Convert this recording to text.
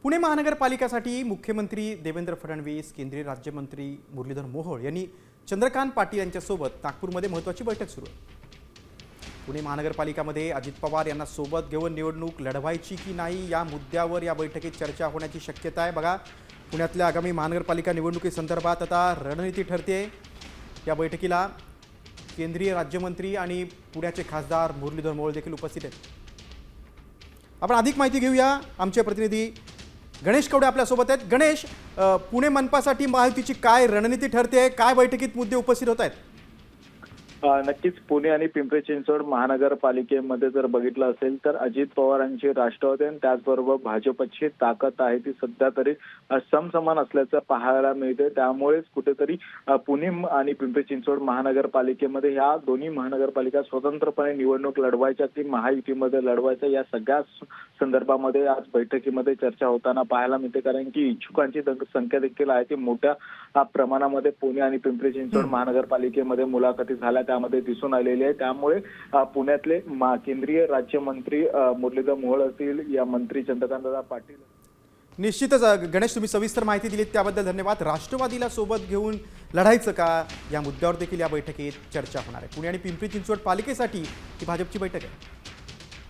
पुणे महानगरपालिकेसाठी मुख्यमंत्री देवेंद्र फडणवीस, केंद्रीय राज्यमंत्री मुरलीधर मोहोळ यांनी चंद्रकांत पाटील यांच्यासोबत नागपूरमध्ये महत्त्वाची बैठक सुरू आहे। पुणे महानगरपालिकेमध्ये अजित पवार यांना सोबत घेऊन निवडणूक लढवायची की नाही या मुद्द्यावर या बैठकीत चर्चा होण्याची शक्यता आहे। बघा, पुण्यातल्या आगामी महानगरपालिका निवडणुकीसंदर्भात आता रणनीती ठरते। या बैठकीला केंद्रीय राज्यमंत्री आणि पुण्याचे खासदार मुरलीधर मोहोळ देखील उपस्थित आहेत। आपण अधिक माहिती घेऊया, आमचे प्रतिनिधी गणेश कवडे आपल्या सोबत आहेत। गणेश, पुणे मनपासाठी महायुतीची काय रणनीती ठरते, काय बैठकीत मुद्दे उपस्थित होत आहेत? नक्कीच पुणे आणि पिंपरी चिंचवड महानगरपालिकेमध्ये जर बघितलं असेल तर अजित पवारांची राष्ट्रवादी आणि त्याचबरोबर भाजपची ताकद आहे ती सध्या तरी समसमान असल्याचं पाहायला मिळते। त्यामुळेच कुठेतरी पुणे आणि पिंपरी चिंचवड महानगरपालिकेमध्ये ह्या दोन्ही महानगरपालिका स्वतंत्रपणे निवडणूक लढवायच्या की महायुतीमध्ये लढवायच्या या सगळ्या संदर्भामध्ये आज बैठकीमध्ये चर्चा होताना पाहायला मिळते। कारण की इच्छुकांची संख्या देखील आहे ती मोठ्या प्रमाणामध्ये पुणे आणि पिंपरी चिंचवड महानगरपालिकेमध्ये मुलाखती झाल्या त्यामध्ये दिसून आलेली आहे। त्यामुळे पुण्यातले केंद्रीय राज्यमंत्री मुरलीधर मोहोळ असतील या मंत्री चंद्रकांत पाटील। निश्चितच गणेश, तुम्ही सविस्तर माहिती दिलीत त्याबद्दल धन्यवाद। राष्ट्रवादीला सोबत घेऊन लढायचं का या मुद्द्यावर देखील या बैठकीत चर्चा होणार आहे। पुणे आणि पिंपरी चिंचवड पालिकेसाठी ही भाजपची बैठक आहे।